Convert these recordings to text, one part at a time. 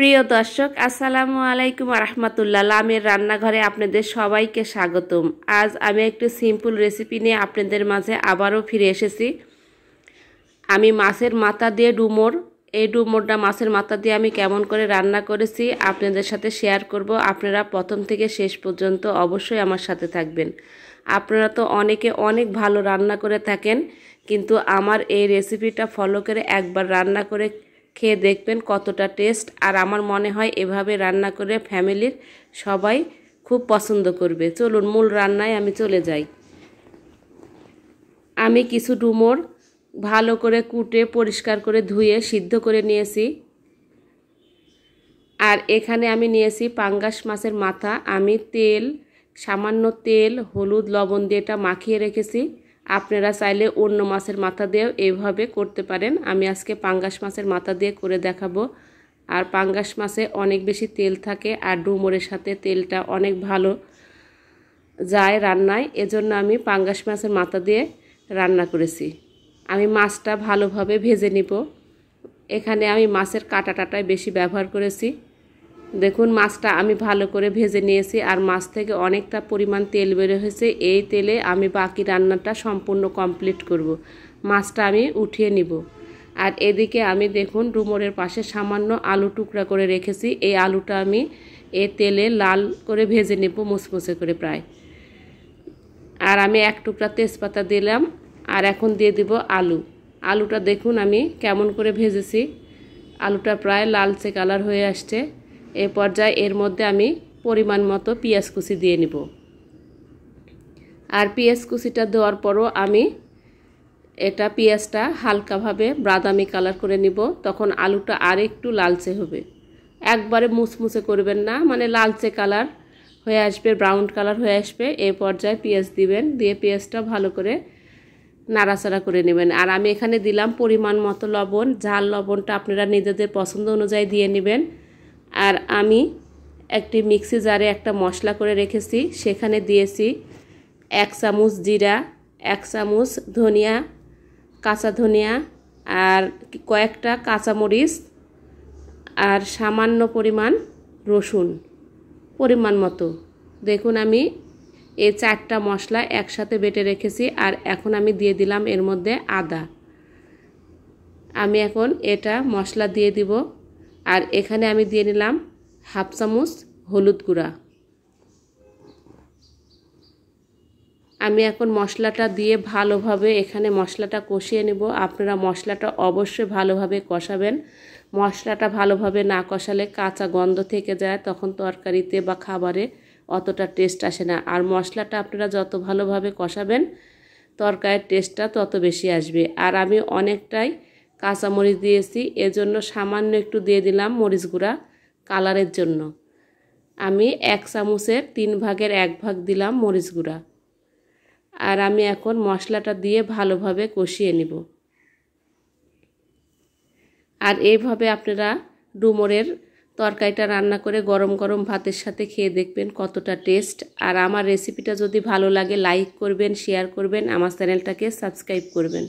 প্রিয় দর্শক আসসালামু আলাইকুম রাহমাতুল্লাহ। লামের রান্নাঘরে আপনাদের সবাইকে স্বাগতম। আজ আমি একটু সিম্পল রেসিপি নিয়ে আপনাদের মাঝে আবারও ফিরে এসেছি। আমি মাছের মাথা দিয়ে ডুমুর, এই ডুমুরটা মাছের মাথা দিয়ে আমি কেমন করে রান্না করেছি আপনাদের সাথে শেয়ার করব। আপনারা প্রথম থেকে শেষ পর্যন্ত অবশ্যই আমার সাথে থাকবেন। আপনারা তো অনেকে অনেক ভালো রান্না করে থাকেন, কিন্তু আমার এই রেসিপিটা ফলো করে একবার রান্না করে খেয়ে দেখবেন কতটা টেস্ট। আর আমার মনে হয় এভাবে রান্না করে ফ্যামিলির সবাই খুব পছন্দ করবে। চলুন মূল রান্নায় আমি চলে যাই। আমি কিছু ডুমুর ভালো করে কুটে পরিষ্কার করে ধুয়ে সিদ্ধ করে নিয়েছি। আর এখানে আমি নিয়েছি পাঙ্গাস মাছের মাথা। আমি সামান্য তেল হলুদ লবণ দিয়ে এটা মাখিয়ে রেখেছি। আপনারা চাইলে অন্য মাছের মাথা দিয়েও এইভাবে করতে পারেন। আমি আজকে পাঙ্গাস মাছের মাথা দিয়ে করে দেখাবো। আর পাঙ্গাস মাছে অনেক বেশি তেল থাকে, আর ডুমুরের সাথে তেলটা অনেক ভালো যায় রান্নায়, এজন্য আমি পাঙ্গাস মাছের মাথা দিয়ে রান্না করেছি। আমি মাছটা ভালোভাবে ভেজে নিব। এখানে আমি মাছের কাঁটাটাই বেশি ব্যবহার করেছি। দেখুন মাছটা আমি ভালো করে ভেজে নিয়েছি, আর মাছ থেকে অনেকটা পরিমাণ তেল বের হয়েছে। এই তেলে আমি বাকি রান্নাটা সম্পূর্ণ কমপ্লিট করব। মাছটা আমি উঠিয়ে নিব। আর এদিকে আমি দেখুন ডুমুরের পাশে সামান্য আলু টুকরা করে রেখেছি। এই আলুটা আমি এই তেলে লাল করে ভেজে নেব মুচমুচে করে প্রায়। আর আমি এক টুকরা তেজপাতা দিলাম। আর এখন দিয়ে দিব আলুটা দেখুন আমি কেমন করে ভেজেছি। আলুটা প্রায় লালচে কালার হয়ে আসছে। এই পর্যায়ে এর মধ্যে আমি পরিমাণ মতো পেঁয়াজ কুচি দিয়ে নিব। আর পেঁয়াজ কুচিটা দেওয়ার পরও আমি পেঁয়াজটা হালকাভাবে বাদামি কালার করে নিব। তখন আলুটা আর একটু লালচে হবে, একবারে মুচমুচে করবেন না, মানে লালচে কালার হয়ে আসবে, ব্রাউন কালার হয়ে আসবে। এই পর্যায়ে পেঁয়াজ দিবেন, দিয়ে পেঁয়াজটা ভালো করে নাড়াচাড়া করে নেবেন। আর আমি এখানে দিলাম পরিমাণ মতো লবণ। ঝাল লবণটা আপনারা নিজেদের পছন্দ অনুযায়ী দিয়ে নেবেন। আর আমি একটি মিক্সি জারে একটা মশলা করে রেখেছি, সেখানে দিয়েছি 1 চামচ জিরা, 1 চামচ ধনিয়া, কাঁচা ধনিয়া, আর কয়েকটা কাঁচামরিচ, আর সামান্য পরিমাণ রসুন পরিমাণ মতো। দেখুন আমি এই 4টা মশলা একসাথে বেটে রেখেছি। আর এখন আমি দিয়ে দিলাম এর মধ্যে আদা। আমি এখন এটা মশলা দিয়ে দিব। আর এখানে আমি দিয়ে নিলাম 1/2 চামচ হলুদ গুঁড়া। আমি এখন মশলাটা দিয়ে ভালোভাবে এখানে মশলাটা কষিয়ে নেব। আপনারা মশলাটা অবশ্যই ভালোভাবে কষাবেন। মশলাটা ভালোভাবে না কষালে কাঁচা গন্ধ থেকে যায়, তখন তরকারিতে বা খাবারে অতটা টেস্ট আসে না। আর মশলাটা আপনারা যত ভালোভাবে কষাবেন তরকারির টেস্টটা তত বেশি আসবে। আর আমি অনেকটাই কাঁচামরিচ দিয়েছি, এজন্য সামান্য একটু দিয়ে দিলাম মরিচ গুঁড়া কালারের জন্য। আমি 1 চামচের 3 ভাগের 1 ভাগ দিলাম মরিচ গুঁড়া। আর আমি এখন মশলাটা দিয়ে ভালোভাবে কষিয়ে নিব। আর এইভাবে আপনারা ডুমুরের তরকারিটা রান্না করে গরম গরম ভাতের সাথে খেয়ে দেখবেন কতটা টেস্ট। আর আমার রেসিপিটা যদি ভালো লাগে লাইক করবেন, শেয়ার করবেন, আমার চ্যানেলটাকে সাবস্ক্রাইব করবেন।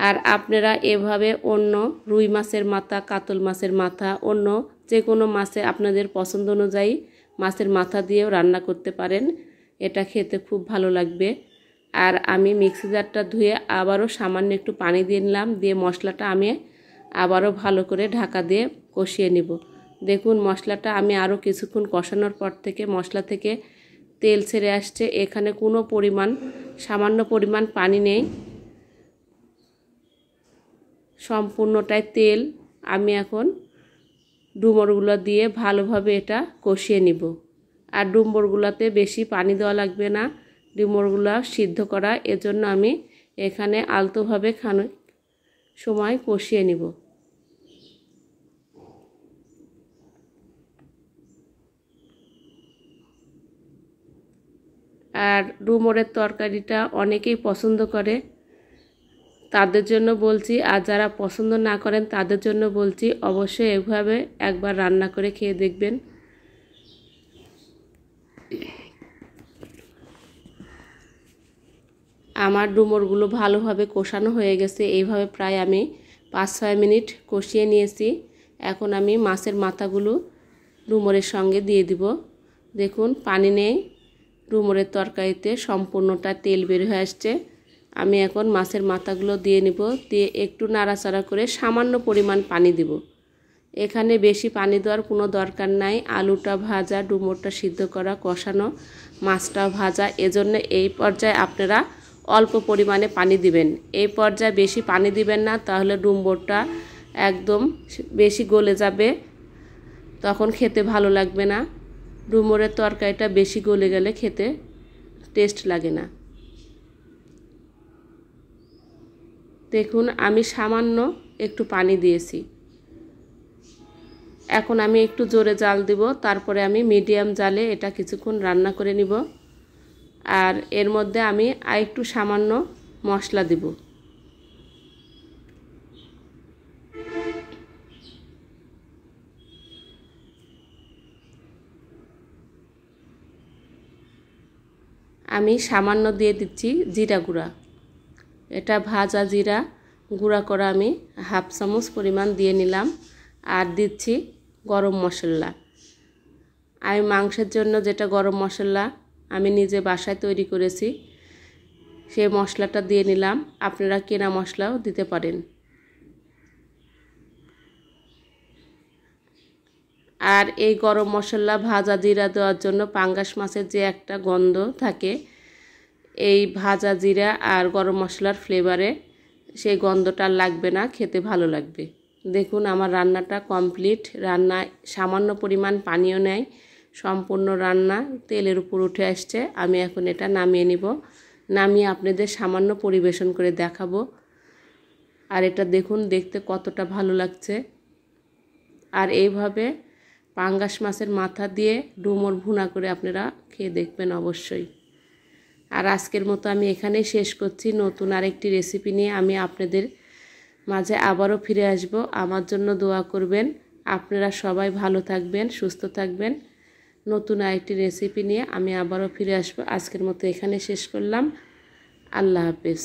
আর আপনারা এভাবে অন্য রুই মাছের মাথা, কাতল মাছের মাথা, অন্য যে কোনো মাছে আপনাদের পছন্দ অনুযায়ী মাছের মাথা দিয়েও রান্না করতে পারেন। এটা খেতে খুব ভালো লাগবে। আর আমি মিক্সি জারটা ধুয়ে আবারও সামান্য একটু পানি দিয়ে নিলাম, দিয়ে মশলাটা আমি আবারও ভালো করে ঢাকা দিয়ে কষিয়ে নিব। দেখুন মশলাটা আমি আরও কিছুক্ষণ কষানোর পর থেকে মশলা থেকে তেল ছেড়ে আসছে। এখানে কোনো সামান্য পরিমাণ পানি নেই, সম্পূর্ণটাই তেল। আমি এখন ডুমুরগুলো দিয়ে ভালোভাবে এটা কষিয়ে নিব। আর ডুমুরগুলোতে বেশি পানি দেওয়া লাগবে না, ডুমুরগুলো সিদ্ধ করা, এজন্য আমি এখানে আলতোভাবে খানিক সময় কষিয়ে নিব। আর ডুমুরের তরকারিটা অনেকেই পছন্দ করে, তাদের জন্য বলছি। আর যারা পছন্দ না করেন তাদের জন্য বলছি, অবশ্যই এভাবে একবার রান্না করে খেয়ে দেখবেন। আমার ডুমুরগুলো ভালোভাবে কষানো হয়ে গেছে। এইভাবে প্রায় আমি 5-6 মিনিট কষিয়ে নিয়েছি। এখন আমি মাছের মাথাগুলো ডুমুরের সঙ্গে দিয়ে দিব। দেখুন পানি নেই, ডুমুরের তরকারিতে সম্পূর্ণটা তেল বের হয়ে আসছে। আমি এখন মাছের মাথাগুলো দিয়ে নিব, দিয়ে একটু নাড়াচাড়া করে সামান্য পরিমাণ পানি দিব। এখানে বেশি পানি দেওয়ার কোনো দরকার নাই। আলুটা ভাজা, ডুমুরটা সিদ্ধ করা, কষানো, মাছটা ভাজা, এজন্য এই পর্যায়ে আপনারা অল্প পরিমাণে পানি দিবেন। এই পর্যায়ে বেশি পানি দিবেন না, তাহলে ডুমুরটা একদম বেশি গলে যাবে, তখন খেতে ভালো লাগবে না। ডুমুরের তরকারিটা বেশি গলে গেলে খেতে টেস্ট লাগে না। দেখুন আমি সামান্য একটু পানি দিয়েছি। এখন আমি একটু জোরে জাল দিব, তারপরে আমি মিডিয়াম জালে এটা কিছুক্ষণ রান্না করে নিব। আর এর মধ্যে আমি আরেকটু সামান্য মশলা দিব। আমি সামান্য দিয়ে দিচ্ছি জিরা গুঁড়া। এটা ভাজা জিরা গুঁড়া করা আমি 1/2 চামচ পরিমাণ দিয়ে নিলাম। আর দিচ্ছি গরম মশলা। আমি মাংসের জন্য যেটা গরম মশলা আমি নিজে বাসায় তৈরি করেছি, সেই মশলাটা দিয়ে নিলাম। আপনারা কেনা মশলাও দিতে পারেন। আর এই গরম মশলা ভাজা জিরা দেওয়ার জন্য পাঙ্গাস মাছের যে একটা গন্ধ থাকে, এই ভাজা জিরা আর গরম মশলার ফ্লেভারে সেই গন্ধটা লাগবে না, খেতে ভালো লাগবে। দেখুন আমার রান্নাটা কমপ্লিট। রান্নায় সামান্য পরিমাণ পানিও নেই, সম্পূর্ণ রান্না তেলের উপর উঠে আসছে। আমি এখন এটা নামিয়ে নিব। নামিয়ে আপনাদের সামান্য পরিবেশন করে দেখাবো। আর এটা দেখুন দেখতে কতটা ভালো লাগছে। আর এইভাবে পাঙ্গাস মাছের মাথা দিয়ে ডুমুর ভুনা করে আপনারা খেয়ে দেখবেন অবশ্যই। আর আজকের মতো আমি এখানেই শেষ করছি। নতুন আরেকটি রেসিপি নিয়ে আমি আপনাদের মাঝে আবারও ফিরে আসব। আমার জন্য দোয়া করবেন। আপনারা সবাই ভালো থাকবেন, সুস্থ থাকবেন। নতুন আরেকটি রেসিপি নিয়ে আমি আবারও ফিরে আসব। আজকের মতো এখানে শেষ করলাম। আল্লাহ হাফেজ।